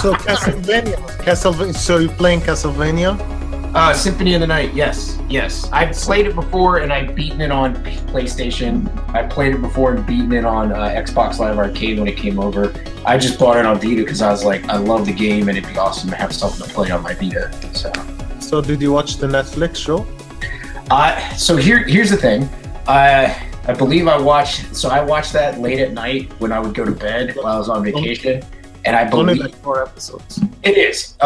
So Castlevania. So you're playing Castlevania? Symphony of the Night. Yes. I've played it before, and I've beaten it on PlayStation. I played it before and beaten it on Xbox Live Arcade when it came over. I just bought it on Vita because I was like, I love the game, and it'd be awesome to have something to play on my Vita. So did you watch the Netflix show? So here's the thing. I believe I watched that late at night when I would go to bed while I was on vacation. And I believe only like 4 episodes. It is.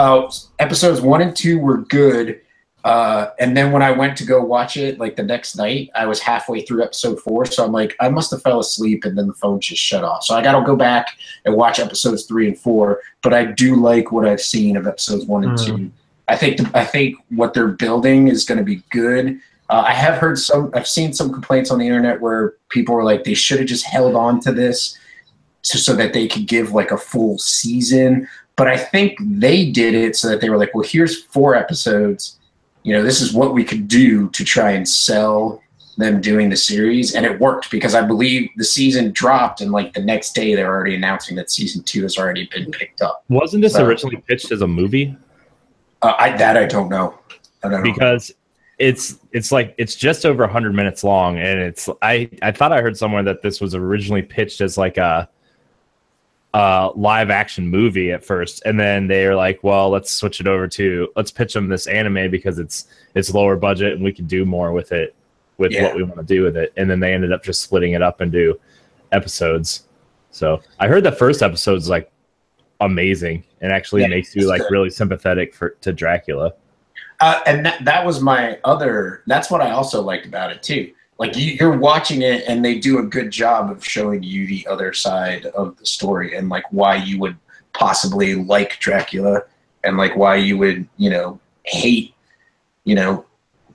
Episodes 1 and 2 were good. And then when I went to go watch it, like the next night, I was halfway through episode 4. So I'm like, I must have fell asleep, and then the phone just shut off. So I got to go back and watch episodes 3 and 4. But I do like what I've seen of episodes 1 and 2. I think what they're building is going to be good. I've seen some complaints on the internet where people were like, they should have just held on to this so that they could give like a full season. But I think they did it so that they were like, well, here's 4 episodes. You know, this is what we could do to try and sell them doing the series. And it worked because I believe the season dropped, and like the next day they're already announcing that season 2 has already been picked up. Wasn't this originally pitched as a movie? I don't know. Because it's just over 100 minutes long, and I thought I heard somewhere that this was originally pitched as like a live action movie at first, and then they were like, well, let's switch it over to, let's pitch them this anime because it's lower budget and we can do more with it, with what we want to do with it. And then they ended up just splitting it up into episodes. So I heard the first episode's like amazing and actually makes you like really sympathetic to Dracula. And that was that's what I also liked about it too. Like you're watching it, and they do a good job of showing you the other side of the story, and like why you would possibly like Dracula, and like why you would, hate,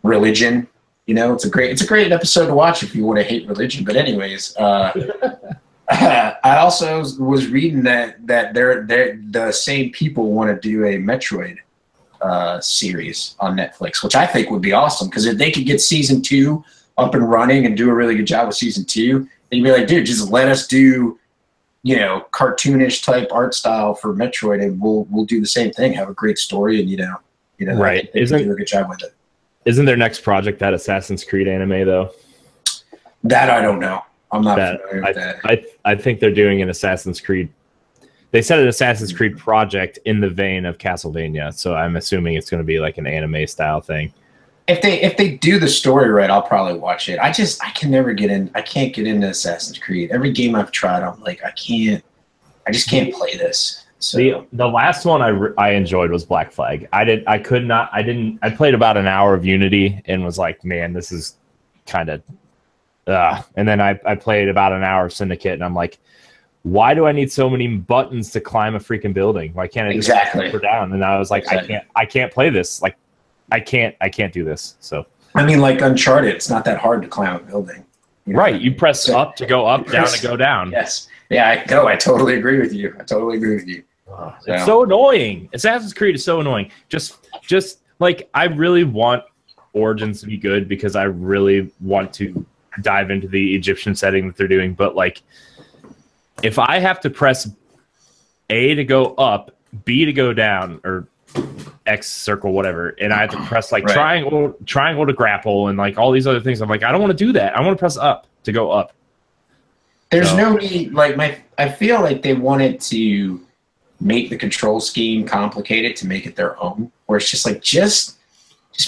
religion. It's a great episode to watch if you want to hate religion. But anyways, I also was reading that they're the same people want to do a Metroid series on Netflix, which I think would be awesome, because if they could get season 2 up and running and do a really good job with season 2, then you'd be like, dude, just let us do, cartoonish type art style for Metroid, and we'll do the same thing, have a great story, and right. They do a good job with it. Isn't their next project that Assassin's Creed anime though? That I don't know. I'm not familiar with that. I think they're doing an Assassin's Creed. They said an Assassin's Creed project in the vein of Castlevania, so I'm assuming it's going to be like an anime style thing. If they do the story right, I'll probably watch it. I can never get in. I can't get into Assassin's Creed. Every game I've tried, I'm like, I just can't play this. So the last one I enjoyed was Black Flag. I played about an hour of Unity and was like, man, this is kind of and then I played about an hour of Syndicate, and I'm like, why do I need so many buttons to climb a freaking building? Why can't I just go down? And I was like, I can't play this. Like, I can't do this. So I mean, like Uncharted, it's not that hard to climb a building. Right. You press up to go up, down to go down. Yes. Yeah, I totally agree with you. It's so annoying. Assassin's Creed is so annoying. Just like, I really want Origins to be good because I really want to dive into the Egyptian setting that they're doing. But like, if I have to press A to go up, B to go down, or X circle, whatever, and I have to press like triangle to grapple, and like all these other things, I'm like, I don't want to do that. I want to press up to go up. There's no need. Like I feel like they wanted to make the control scheme complicated to make it their own, where it's just like just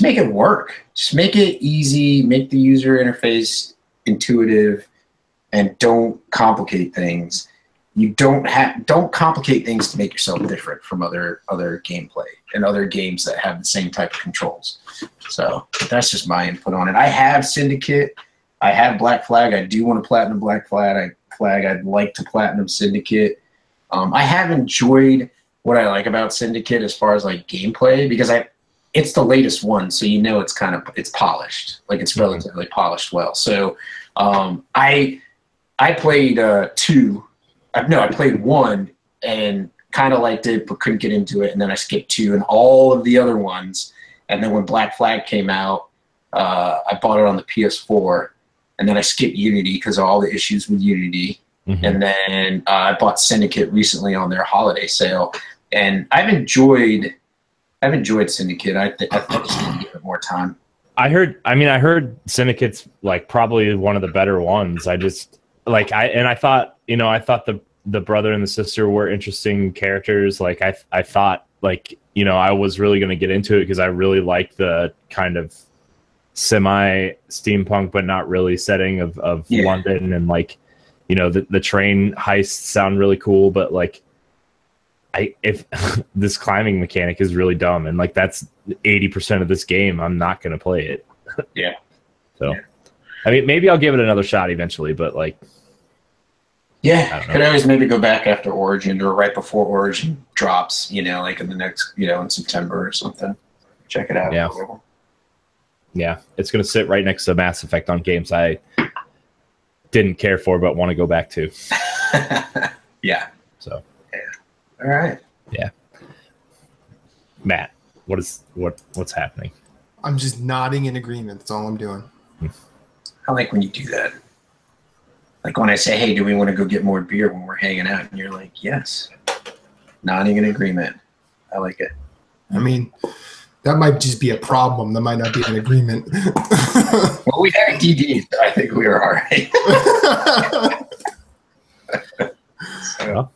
make it work. Just make it easy. Make the user interface intuitive, and don't complicate things. You don't complicate things to make yourself different from other gameplay and other games that have the same type of controls. So that's just my input on it. I have Syndicate. I have Black Flag. I do want to platinum Black Flag. Flag. I'd like to platinum Syndicate. I have enjoyed what I like about Syndicate as far as like gameplay, because it's the latest one, so you know it's polished, like it's relatively polished well. So I played two. No, I played one and kind of liked it, but couldn't get into it, and then I skipped two and all of the other ones. And then when Black Flag came out, I bought it on the PS4, and then I skipped Unity because of all the issues with Unity. And then I bought Syndicate recently on their holiday sale, and I've enjoyed Syndicate. I just need to give it more time. I heard Syndicate's like probably one of the better ones. I thought the brother and the sister were interesting characters. Like I thought, like, you know, I was really going to get into it because I really liked the kind of semi steampunk but not really setting of London, and like, you know, the train heists sound really cool, but like if this climbing mechanic is really dumb, and like that's 80% of this game, I'm not going to play it. Yeah. So, yeah. I mean, maybe I'll give it another shot eventually, but like, yeah, could always maybe go back after Origin or right before Origin drops, you know, like in the next, you know, in September or something. Check it out. Yeah. Yeah, it's going to sit right next to Mass Effect on games I didn't care for but want to go back to. Yeah. So. Yeah. All right. Yeah. Matt, what's happening? I'm just nodding in agreement. That's all I'm doing. I like when you do that. Like when I say, hey, do we want to go get more beer when we're hanging out? And you're like, yes. Nodding in agreement. I like it. I mean, that might just be a problem. That might not be an agreement. Well, we had a DD, so I think we were all right. So,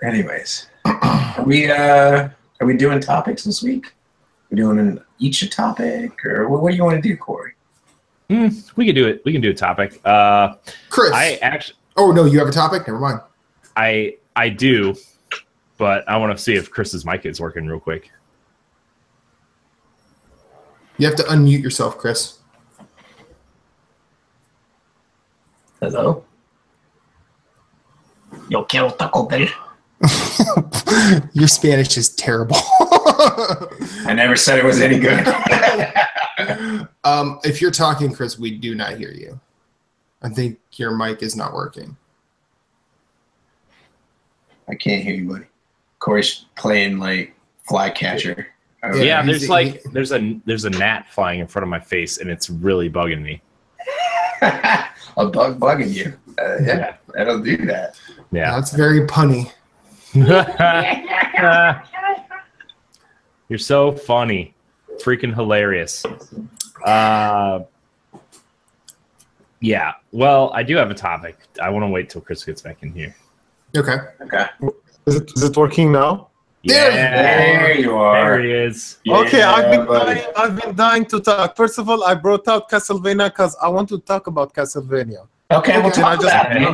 anyways, are we doing topics this week? We're doing each a topic, or what do you want to do, Corey? We can do it. We can do a topic. Chris, Oh no, you have a topic? Never mind. I do, but I want to see if Chris's mic is working real quick. You have to unmute yourself, Chris. Hello? Yo quiero Taco Bell. Your Spanish is terrible. I never said it was any good. If you're talking, Chris, we do not hear you. I think your mic is not working. I can't hear you, buddy. Corey's playing like Flycatcher. Yeah, there's a gnat flying in front of my face, and it's really bugging me. A bug bugging you. Yeah, that'll do that. Yeah, that's very punny. You're so funny, freaking hilarious. Yeah. Well, I do have a topic. I want to wait till Chris gets back in here. Okay. Is it working now? Yeah, there you are. There he is. Yeah, okay, buddy. I've been dying to talk. First of all, I brought out Castlevania because I want to talk about Castlevania. Okay, we'll talk about it.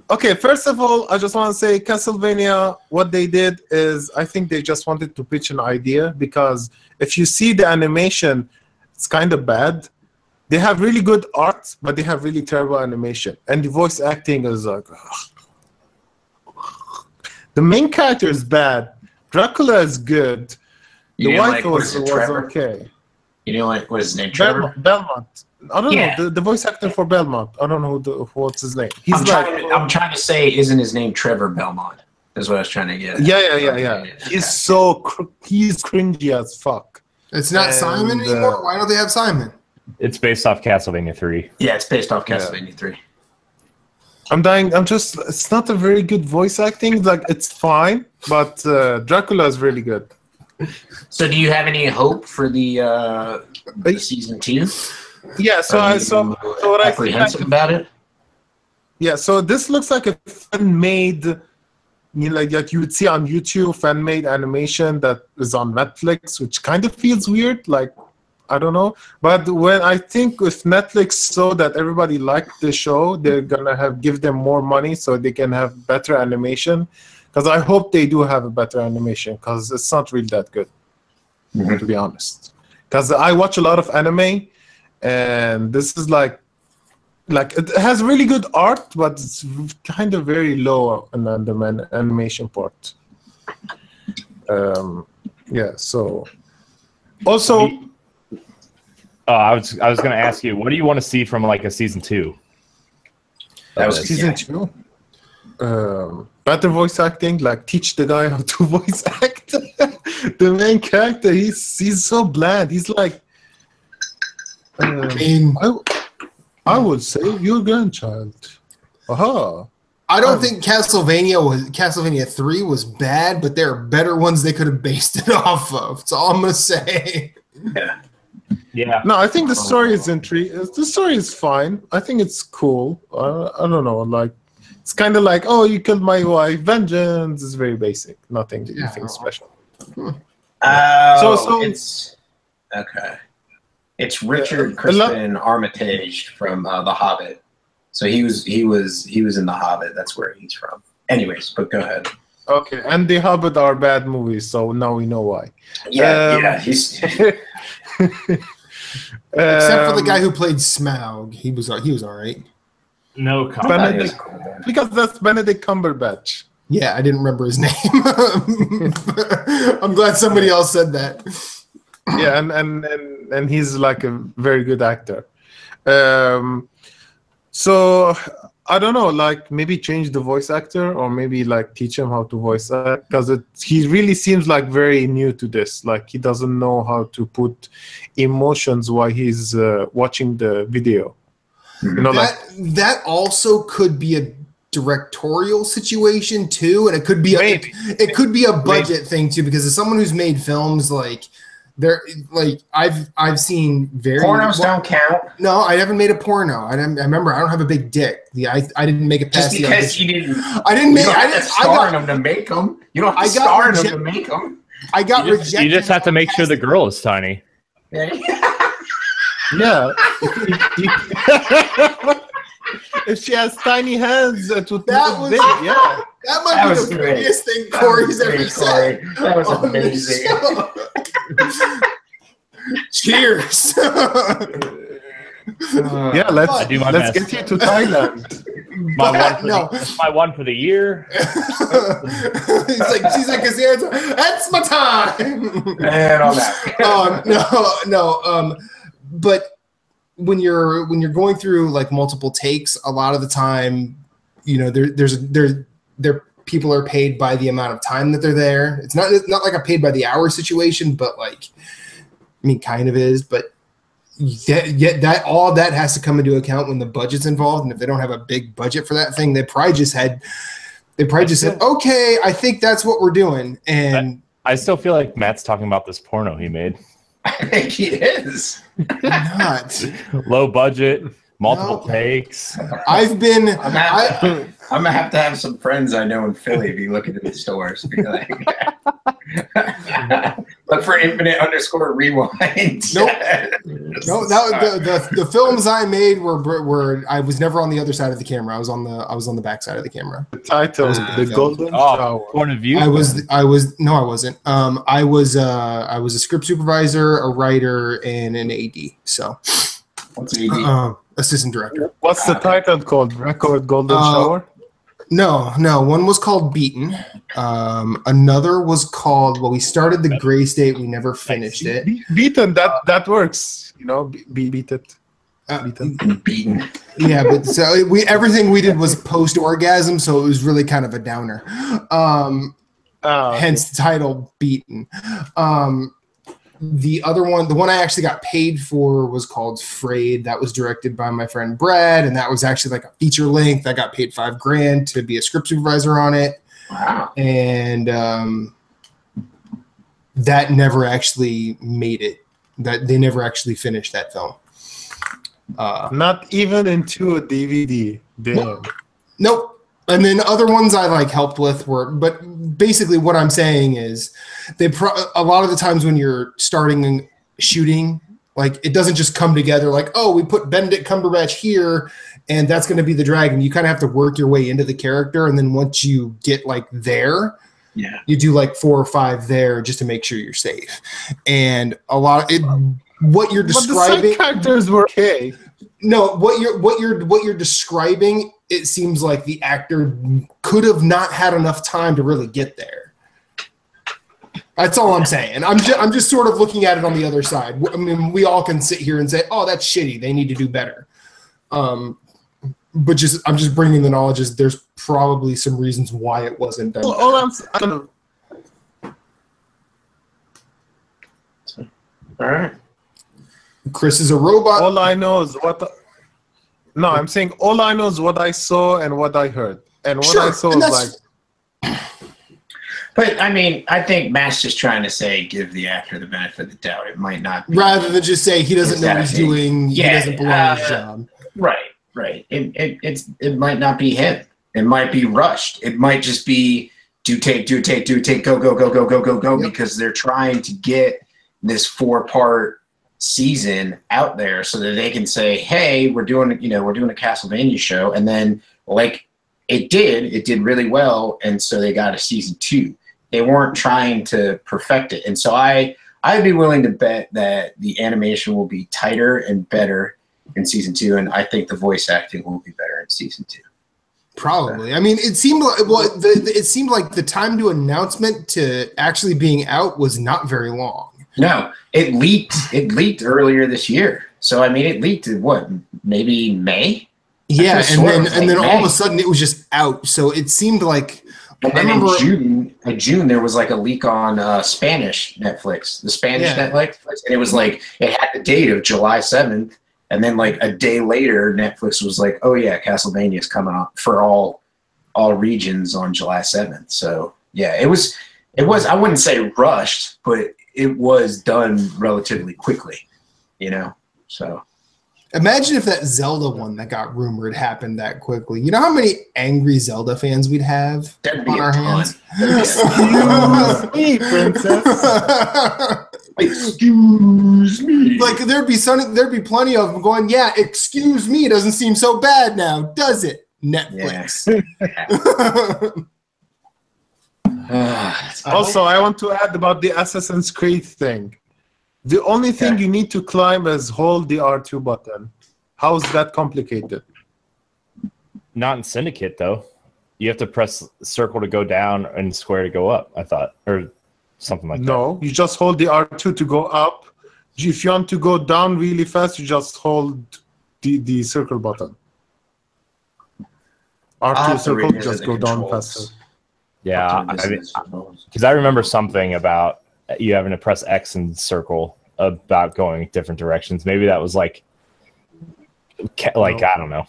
Okay, first of all, I just want to say Castlevania, what they did is I think they just wanted to pitch an idea, because if you see the animation, it's kind of bad. They have really good art, but they have really terrible animation. And the voice acting is like... The main character is bad. Dracula is good. The wife was okay. You know what his name? Trevor? Belmont. I don't know. The voice actor for Belmont. I don't know what's his name. I'm trying to say, isn't his name Trevor Belmont? Is what I was trying to get at. Yeah. He's cringy as fuck. It's not Simon anymore? Why don't they have Simon? It's based off Castlevania 3. Yeah, it's based off Castlevania 3. I'm dying. It's not a very good voice acting. Like, it's fine, but Dracula is really good. So do you have any hope for the season 2? Yeah, so what I apprehensive about it? Yeah, so this looks like a fan-made, like you would see on YouTube, fan-made animation that is on Netflix, which kind of feels weird. Like, I don't know. But when I think if Netflix saw that everybody liked the show, they're gonna give them more money so they can have better animation. Because I hope they do have a better animation, because it's not really that good, to be honest. Because I watch a lot of anime, and this is like it has really good art, but it's kind of very low on the animation part. Yeah. So also, I was going to ask you, what do you want to see from like a season 2? That was season 2. Better voice acting, like teach the guy how to voice act. The main character, he's so bland. He's like, I would say your grandchild. Aha. I don't think Castlevania 3 was bad, but there are better ones they could have based it off of. That's all I'm gonna say. Yeah. Yeah. No, I think the story is intriguing. The story is fine. I think it's cool. I don't know, like it's kind of like, oh, you killed my wife. Vengeance is very basic. Nothing special. So it's okay. It's Richard Crispin Armitage from The Hobbit. So he was in The Hobbit. That's where he's from. Anyways, but go ahead. Okay, and The Hobbit are bad movies, so now we know why. Yeah, he's Except for the guy who played Smaug, he was all right. No comment. Because that's Benedict Cumberbatch. Yeah, I didn't remember his name. I'm glad somebody else said that. Yeah, and he's like a very good actor. So I don't know, like maybe change the voice actor, or maybe like teach him how to voice act, because he really seems like very new to this. Like he doesn't know how to put emotions while he's watching the video. You know, that also could be a directorial situation too, and it could be a budget thing too, because as someone who's made films, like I've seen very pornos don't count. No, I haven't made a porno. I remember I don't have a big dick. I didn't make it past just because you didn't. I didn't make. I didn't star them to make them. You don't have to star them to make them. I got rejected. You just have to make sure the girl is tiny. Yeah. If she has tiny hands, it would that was big. Yeah. That might be the prettiest thing Corey's ever said. That was amazing. Cheers. Yeah, let's get you to Thailand. My one for the year. She's like, that's my time. And on that. No. But when you're going through like multiple takes, a lot of the time, you know, there people are paid by the amount of time that they're there. It's not like a paid by the hour situation, but like, I mean, kind of is, but that all that has to come into account when the budget's involved. And if they don't have a big budget for that thing, they probably just said, okay, I think that's what we're doing. And I still feel like Matt's talking about this porno he made. I think he is. Not low budget, multiple takes. I've been. I'm gonna have to have some friends I know in Philly be looking at the stores. Be like, look for Infinite_Rewind. Nope. No, the films I made were I was never on the other side of the camera. I was on the back side of the camera. The title, The Golden Shower. Point of view. I wasn't. I was a script supervisor, a writer, and an AD. So, what's AD? Assistant director. What's the title called? Record Golden Shower? No. One was called Beaten. Another was called. Well, we started the Gray State. We never finished it. Beaten. That works. You know, beat it. Beaten. Yeah, but so everything we did was post orgasm, so it was really kind of a downer. Hence the title Beaten. The other one, the one I actually got paid for, was called Frayed. That was directed by my friend Brad, and that was actually like a feature length. I got paid $5,000 to be a script supervisor on it. Wow. And that never actually made it. That they never actually finished that film. Not even into a DVD. Damn. Nope. And then other ones I like helped with were, but basically what I'm saying is a lot of the times when you're starting and shooting, like it doesn't just come together like, oh, we put Benedict Cumberbatch here and that's going to be the dragon. You kind of have to work your way into the character. And then once you get like there, you do like 4 or 5 there just to make sure you're safe. And what you're But the describing. side characters were okay. No, what you're describing. It seems like the actor could have not had enough time to really get there. That's all I'm saying. I'm just sort of looking at it on the other side. I mean, we all can sit here and say, "Oh, that's shitty. They need to do better." But I'm just bringing the knowledge. Is there's probably some reasons why it wasn't done. All I'm All right. Chris is a robot. all I know is No, I'm saying all I know is what I saw and what I heard. And what I saw was like... But, I mean, I think Matt's just trying to say give the actor the benefit of the doubt. It might not be. Rather than just say he doesn't know what he's doing, he doesn't belong in his job. Right. It might not be him. It might be rushed. It might just be do take, go, Yep. because they're trying to get this 4-part season out there so that they can say, hey, we're doing a Castlevania show, and then like it did really well, and so they got a season 2. They weren't trying to perfect it, and so I'd be willing to bet that the animation will be tighter and better in season 2, and I think the voice acting will be better in season 2. Probably. I mean, it seemed like the time to announcement to actually being out was not very long. No, it leaked. It leaked earlier this year. So I mean, it leaked in what, maybe May? Yeah, and then all of a sudden it was just out. So it seemed like. And then in June there was like a leak on Spanish Netflix, the Spanish Netflix, and it was like it had the date of July 7th, and then like a day later Netflix was like, oh yeah, Castlevania is coming on for all regions on July 7th. So yeah, it was. I wouldn't say rushed, but it was done relatively quickly, so. Imagine if that Zelda one that got rumored happened that quickly. You know how many angry Zelda fans we'd have on our hands? Excuse me, princess. Excuse me. Like there'd be plenty of them going, yeah, excuse me, doesn't seem so bad now, does it? Netflix. Also, I want to add about the Assassin's Creed thing. The only thing you need to climb is hold the R2 button. How is that complicated? Not in Syndicate, though. You have to press circle to go down and square to go up, I thought. Or something like that. No, you just hold the R2 to go up. If you want to go down really fast, you just hold the circle button. R2 circle, just go down faster. Yeah, because I remember something about you having to press X and circle about going different directions. Maybe that was like I don't know.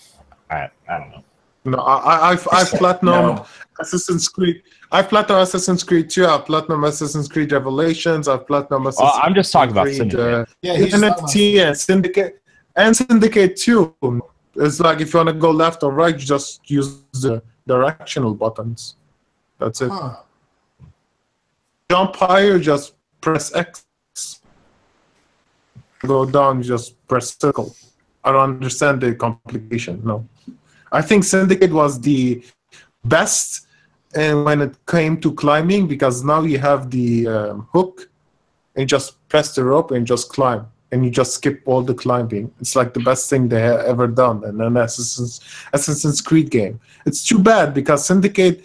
I don't know. No, I've platinumed Assassin's Creed. I've platinumed Assassin's Creed 2. I've platinumed Assassin's Creed Revelations. I've platinumed Assassin's I'm just talking about Creed, Syndicate. NFT and Syndicate 2. It's like if you want to go left or right, you just use the directional buttons. That's it. Huh. Jump higher, just press X. Go down, just press circle. I don't understand the complication. No. I think Syndicate was the best when it came to climbing, because now you have the hook and you just press the rope and just climb. And you just skip all the climbing. It's like the best thing they have ever done in an Assassin's Creed game. It's too bad because Syndicate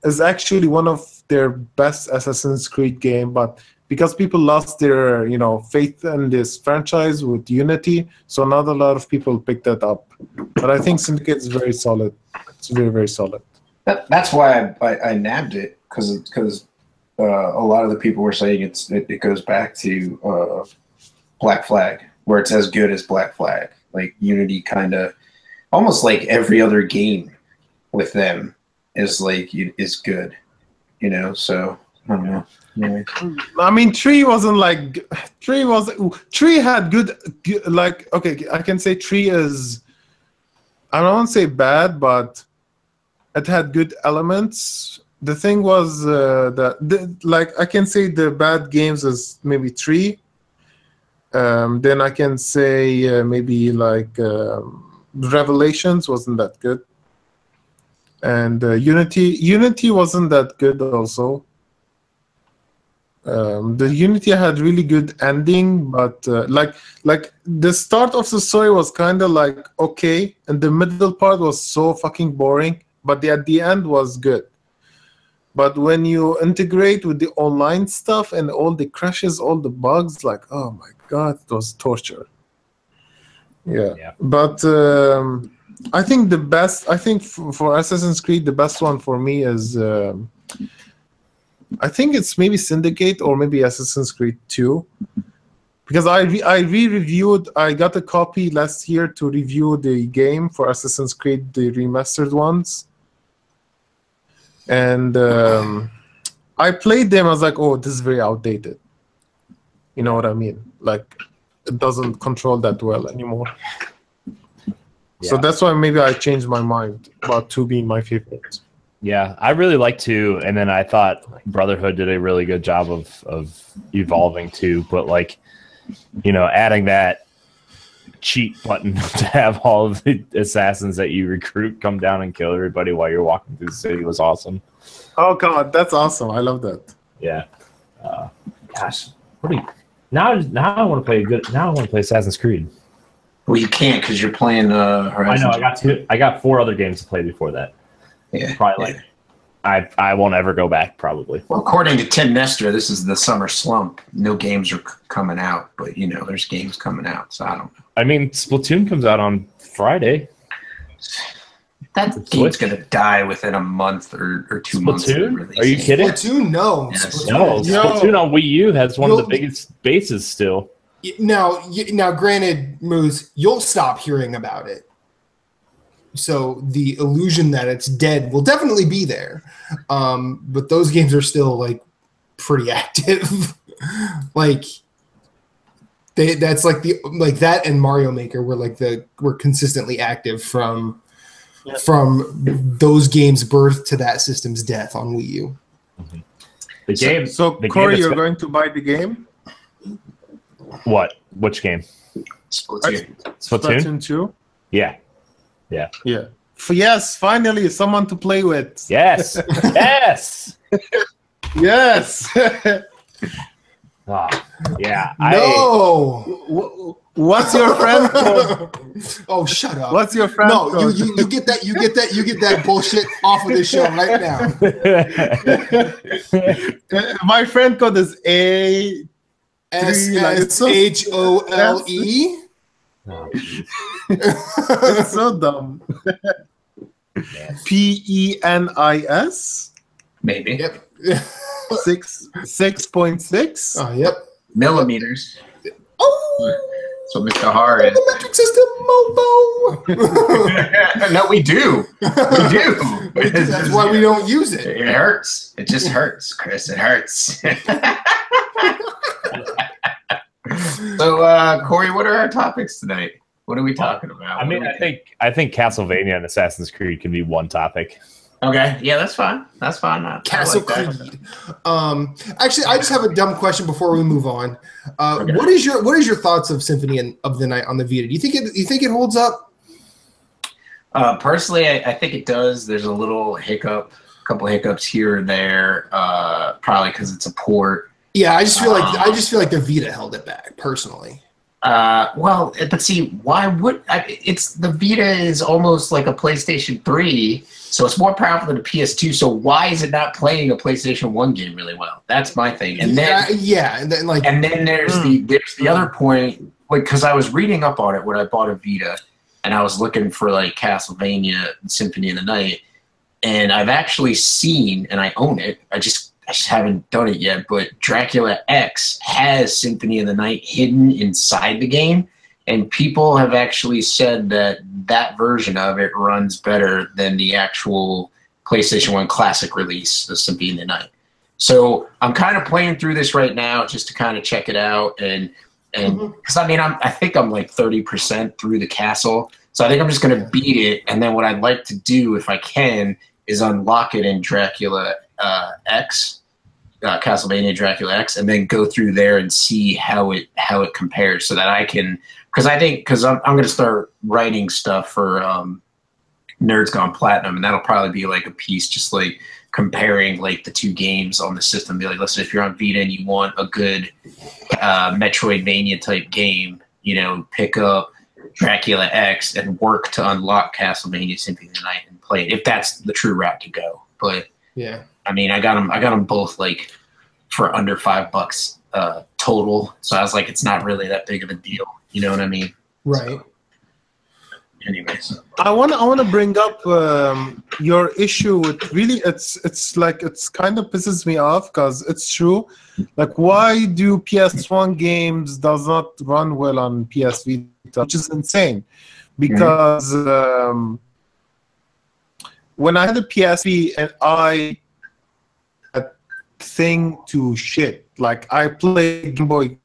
is actually one of their best Assassin's Creed game, but because people lost their faith in this franchise with Unity, so not a lot of people picked that up. But I think Syndicate is very solid. It's very, very solid. That's why I nabbed it, because a lot of the people were saying it goes back to Black Flag, where it's as good as Black Flag. Like Unity kind of almost like every other game with them is good, so I don't know. Yeah. I mean, 3 wasn't like 3 had good, like, okay, I can say 3 is, I don't want to say bad, but it had good elements. The thing was like I can say the bad games is maybe 3. Then I can say maybe like Revelations wasn't that good, and Unity wasn't that good also. The Unity had really good ending, but like the start of the story was kind of like okay, and the middle part was so fucking boring, but at the end was good. But when you integrate with the online stuff and all the crashes, all the bugs, like, oh my god, it was torture. Yeah. But I think the best, for Assassin's Creed, the best one for me is, I think it's maybe Syndicate or maybe Assassin's Creed 2. Because I re-reviewed, I got a copy last year to review the game for Assassin's Creed, the remastered ones. And I played them. I was like, "Oh, this is very outdated." You know what I mean? Like, it doesn't control that well anymore. Yeah. So that's why maybe I changed my mind about 2 being my favorite. Yeah, I really like 2, and then I thought Brotherhood did a really good job of evolving 2, but like, you know, adding that cheat button to have all of the assassins that you recruit come down and kill everybody while you're walking through the city was awesome. Oh god, that's awesome! I love that. Yeah. Gosh, now I want to play Now I want to play Assassin's Creed. Well, you can't because you're playing Horizon. I know. I got 4 other games to play before that. Yeah. Probably like. I won't ever go back, probably. Well, according to Tim Nestor, this is the summer slump. No games are coming out, but, you know, there's games coming out, so I don't know. I mean, Splatoon comes out on Friday. That game's going to die within a month or 2 months. Splatoon? Are you kidding? Splatoon, no. Yes. Splatoon on Wii U has one of the biggest bases still. Now, granted, Moose, you'll stop hearing about it. So the illusion that it's dead will definitely be there. But those games are still like pretty active. Like that's like that and Mario Maker were consistently active from those games' birth to that system's death on Wii U. Mm-hmm. The game. So Corey, you're going to buy the game? What? Which game? Splatoon. Splatoon 2? Yeah. Yeah. Yeah. Yes, finally, someone to play with. Yes. Yes. Yes. Yeah. No. What's your friend code? Oh, shut up. What's your friend code? No, you get that bullshit off of this show right now. My friend code is ASSHOLE. Oh, it's so dumb. PENIS? Maybe. Yep. 6.6? Oh, yep. Millimeters. Oh! That's what Mr. Har is. The metric system, Mobo! No, we do. We do. That's why we don't use it. It hurts. It just hurts, Chris. It hurts. So, Corey, what are our topics tonight? What are we talking about? I mean, I think Castlevania and Assassin's Creed can be one topic. Okay, yeah, that's fine. That's fine. Castle Creed. Actually, I just have a dumb question before we move on. Okay. What is your thoughts of Symphony of the Night on the Vita? Do you think it holds up? Personally, I think it does. There's a couple hiccups here or there. Probably because it's a port. Yeah, I just feel like the Vita held it back personally. Well, but see, why would it's the Vita is almost like a PlayStation 3, so it's more powerful than a PS2. So why is it not playing a PlayStation 1 game really well? That's my thing. And then and then there's the other point, because I was reading up on it when I bought a Vita, and I was looking for like Castlevania Symphony of the Night, and I've actually seen, and I own it. I just haven't done it yet, but Dracula X has Symphony of the Night hidden inside the game, and people have actually said that version of it runs better than the actual PlayStation 1 classic release of Symphony of the Night. So I'm kind of playing through this right now just to kind of check it out, and because I mean I think I'm like 30% through the castle, so I think I'm just going to beat it, and then what I'd like to do if I can is unlock it in Dracula X, Castlevania Dracula X, and then go through there and see how it compares, so that I can, because I'm going to start writing stuff for Nerds Gone Platinum, and that'll probably be like a piece just like comparing like the two games on the system. Be like, listen, if you're on Vita and you want a good Metroidvania type game, you know, pick up Dracula X and work to unlock Castlevania Symphony of the Night and play it, if that's the true route to go. But yeah, I mean, I got them both like for under $5 total. So I was like, it's not really that big of a deal. You know what I mean? right. Anyways, I want to bring up your issue with really it's kind of pisses me off because it's true. Like, why do PS1 games does not run well on PS Vita, which is insane, because when I had a PSP and I had thing to shit, like I played Game Boy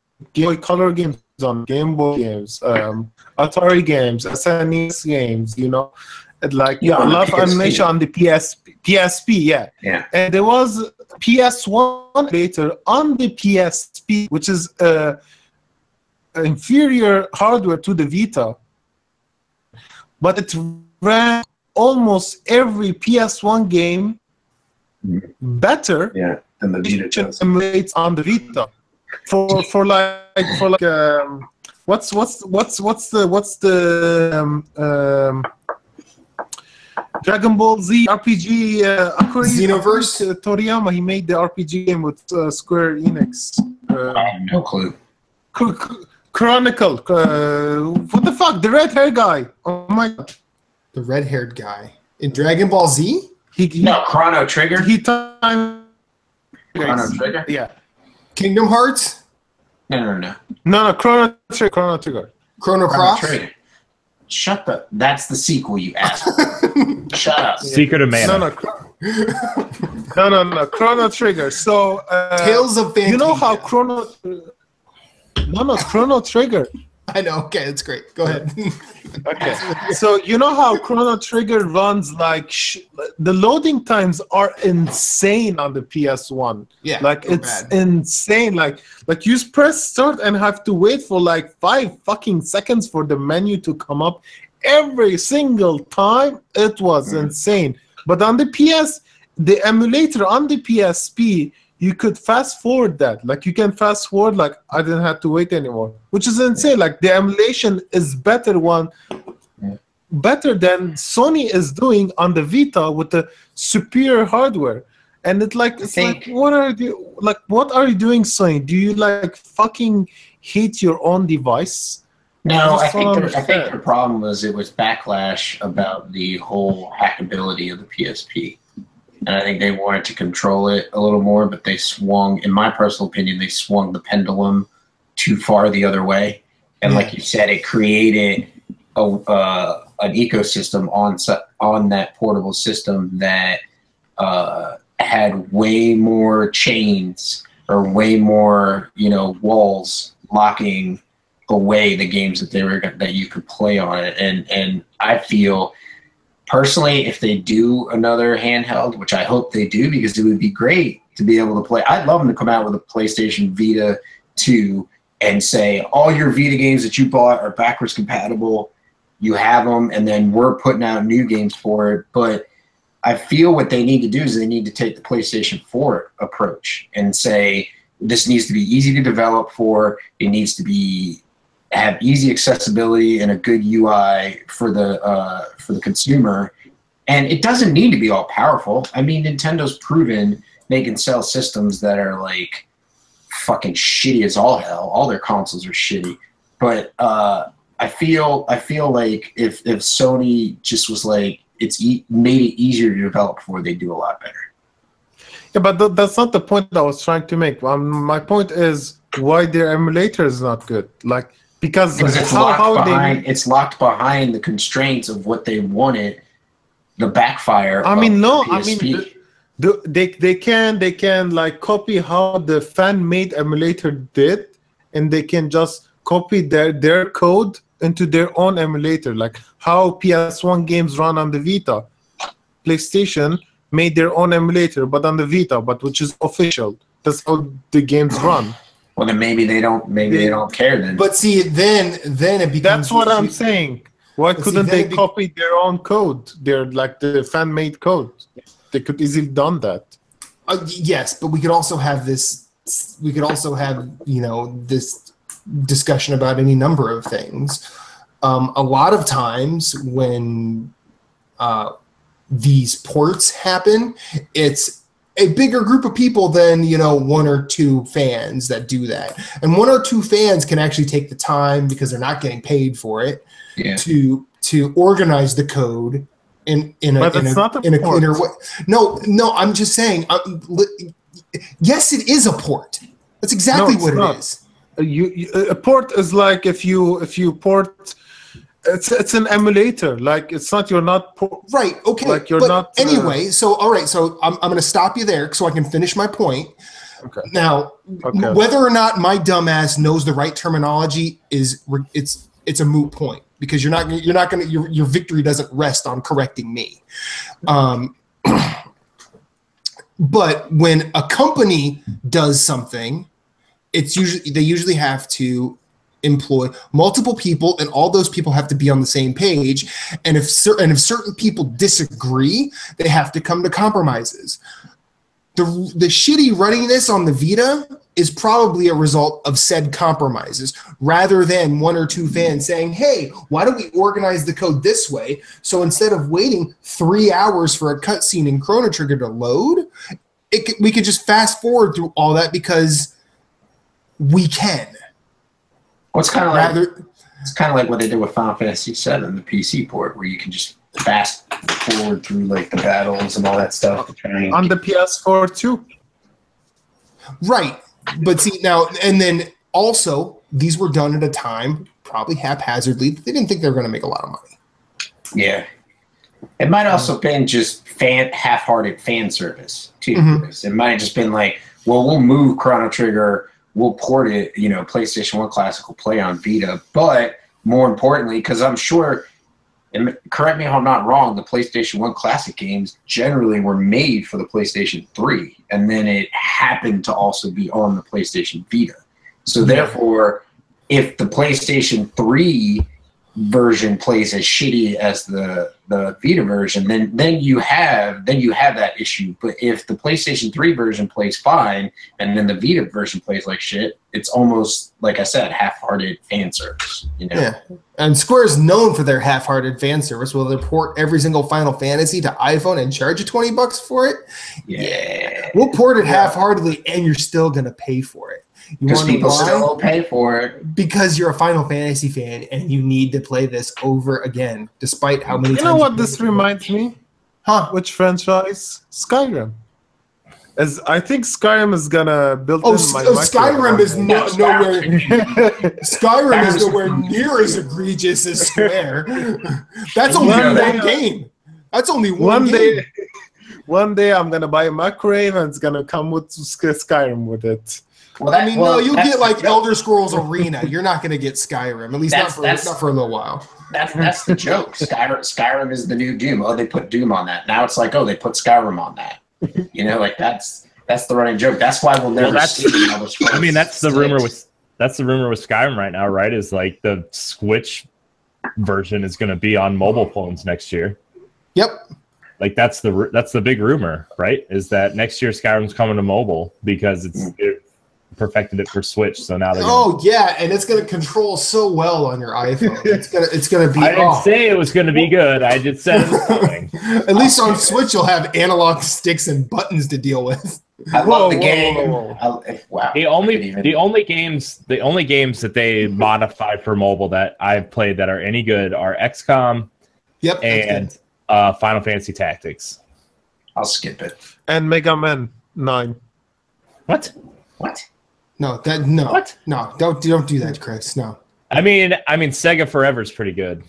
Color games on Game Boy games, Atari games, SNES games, you know, like Yeah, on the love PSP. animation on the PSP, yeah. yeah. And there was PS1 later on the PSP, which is inferior hardware to the Vita, but it ran almost every PS1 game better Yeah, and the Vita which does. emulates on the Vita. For what's the Dragon Ball Z RPG Xenoverse? Toriyama, he made the RPG game with Square Enix. I have no clue. Chronicle. What the fuck? The red hair guy. Oh my god. The red-haired guy in Dragon Ball Z. No, Chrono Trigger. He time. Chrono Trigger. Yeah. Kingdom Hearts. No. No, Chrono Trigger. Chrono Chrono Cross. Trigger. Shut the. That's the sequel, you asshole. Shut up. Secret of Mana. No. Chrono Trigger. So Tales of Fantasia. you know how Chrono Trigger. I know. Okay, that's great. Go ahead. Okay. So you know how Chrono Trigger runs like the loading times are insane on the PS1. Yeah, like they're it's bad. insane. Like you press start and have to wait for like 5 fucking seconds for the menu to come up every single time. It was insane. But on the emulator on the PSP, you could fast forward that. Like you can fast forward, like I didn't have to wait anymore, which is insane. Like the emulation is better than Sony is doing on the Vita with the superior hardware. And it's like what are you doing, Sony? Do you like fucking hate your own device? No, I just don't think the understand. problem was it was backlash about the whole hackability of the PSP. And I think they wanted to control it a little more, but they swung, in my personal opinion, they swung the pendulum too far the other way. And like you said, it created an ecosystem on that portable system that had way more chains or way more, you know, walls locking away the games that you could play on it. And I feel personally, if they do another handheld, which I hope they do, because it would be great to be able to play. I'd love them to come out with a PlayStation Vita 2 and say, all your Vita games that you bought are backwards compatible. You have them, and then we're putting out new games for it. But I feel what they need to do is they need to take the PlayStation 4 approach and say, this needs to be easy to develop for. It needs to have easy accessibility and a good UI for the consumer, and it doesn't need to be all powerful. I mean, Nintendo's proven they can sell systems that are like fucking shitty as all hell. All their consoles are shitty, but I feel like if Sony just was like made it easier to develop for, they'd do a lot better. Yeah, but that's not the point I was trying to make. My point is why their emulator is not good. Like. Because it's locked behind the constraints of what they wanted, the backfire. I mean, no, I PSP. mean, they can like copy how the fan-made emulator did, and they can just copy their code into their own emulator, like how PS1 games run on the Vita. PlayStation made their own emulator, but on the Vita, but which is official. That's how the games run. Well, then maybe they don't care then. But see, then it becomes. That's what I'm saying. Why But see, couldn't then they it be- copy their own code? They're like the fan-made code. They could easily done that. Yes, but we could also have this. We could also have this discussion about any number of things. A lot of times when these ports happen, it's a bigger group of people than one or two fans that do that, and one or two fans can actually take the time because they're not getting paid for it to organize the code in a cleaner way. No, I'm just saying. Yes, it is a port. That's exactly what it is. A port is like if you port. It's an emulator. Like it's not. You're not right. Okay. Like you're not. Anyway, so all right. So I'm going to stop you there so I can finish my point. Okay. Now, whether or not my dumbass knows the right terminology it's a moot point because you're not going to your victory doesn't rest on correcting me. But when a company does something, they usually have to employ multiple people, and all those people have to be on the same page. And if certain people disagree, they have to come to compromises. The shitty runniness on the Vita is probably a result of said compromises, rather than one or two fans saying, "Hey, why don't we organize the code this way?" So instead of waiting 3 hours for a cutscene in Chrono Trigger to load, we could just fast forward through all that because we can. Well, it's kind of like what they did with Final Fantasy VII, the PC port, where you can just fast forward through like the battles and all that stuff. On the PS4 too. Right, but see now, and then also these were done at a time probably haphazardly. They didn't think they were going to make a lot of money. Yeah, it might also been just half-hearted fan service too. It might have just been like, well, we'll move Chrono Trigger. We'll port it, PlayStation 1 Classic will play on Vita. But more importantly, because I'm sure, and correct me if I'm not wrong, the PlayStation 1 Classic games generally were made for the PlayStation 3. And then it happened to also be on the PlayStation Vita. So therefore, if the PlayStation 3 version plays as shitty as the Vita version, then you have that issue. But if the PlayStation 3 version plays fine and then the Vita version plays like shit, it's almost, like I said, half-hearted fan service. Yeah, and Square's known for their half-hearted fan service. Will they port every single Final Fantasy to iPhone and charge you $20 for it? Yeah, we'll port it half-heartedly, and you're still gonna pay for it. Because people still pay for it. Because you're a Final Fantasy fan and you need to play this over again, despite how many times. You know what this reminds me? Huh? Which franchise? Skyrim. I think Skyrim is gonna build. Skyrim is nowhere. Skyrim is nowhere near as egregious as Square. That's only one game. That's only one game. One day I'm gonna buy a microwave and it's gonna come with Skyrim with it. Well, you'll get like Elder Scrolls Arena. You're not going to get Skyrim, at least not for a little while. That's the joke. Skyrim is the new Doom. Oh, they put Doom on that. Now it's like, oh, they put Skyrim on that. Like that's the running joke. That's why we'll never see Elder Scrolls. I mean, that's the rumor with Skyrim right now, right? Is like the Switch version is going to be on mobile phones next year. Yep. Like that's the big rumor, right? Is that next year Skyrim's coming to mobile because it perfected it for Switch, so now they're and it's gonna control so well on your iPhone. It's gonna be. I didn't say it was gonna be good. I just said it was coming. At least on Switch, you'll have analog sticks and buttons to deal with. I love the game. Wow. The only games that they modify for mobile that I've played that are any good are XCOM, and Final Fantasy Tactics. I'll skip it. And Mega Man 9. What? No, What? No, don't do that, Chris. No. I mean, Sega Forever is pretty good.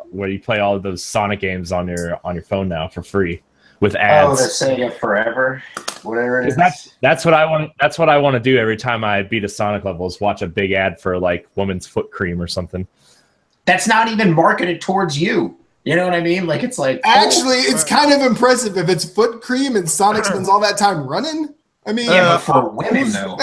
Where you play all of those Sonic games on your phone now for free with ads. Oh, the Sega Forever, whatever it is. That's what I want. That's what I want to do every time I beat a Sonic level is watch a big ad for like woman's foot cream or something. That's not even marketed towards you. You know what I mean? Like it's like actually, it's kind of impressive if it's foot cream and Sonic spends all that time running. I mean, but for women though.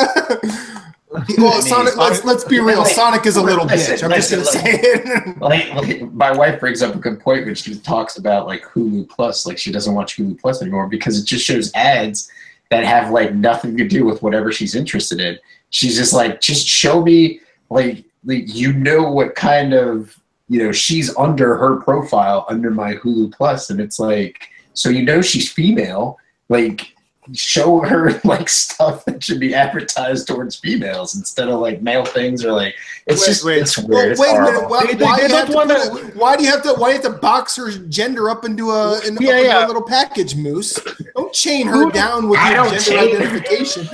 Well, Sonic. Let's be real. Sonic is a little Listen, bitch. I'm just gonna listen, say it. Like my wife brings up a good point when she talks about like Hulu Plus. Like she doesn't watch Hulu Plus anymore because it just shows ads that have like nothing to do with whatever she's interested in. She's just like, just show me like you know what kind of, you know, she's under her profile under my Hulu Plus, and it's like, so you know she's female, like show her like stuff that should be advertised towards females instead of like male things, or like it's it's weird. Wait a minute. Horrible. Why do you have to box her gender up into a little package, Moose? Don't chain her down with your gender identification.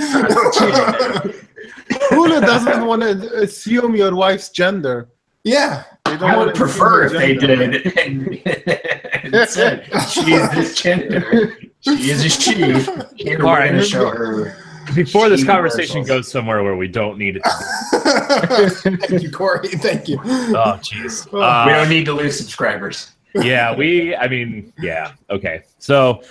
Hulu doesn't want to assume your wife's gender. Yeah. I would prefer if they did and said she is this gender. She is a she. Here All right. we're going to show her. Before this conversation goes somewhere where we don't need it to Thank you, Corey. Thank you. Oh, jeez. We don't need to lose subscribers. Yeah, okay. So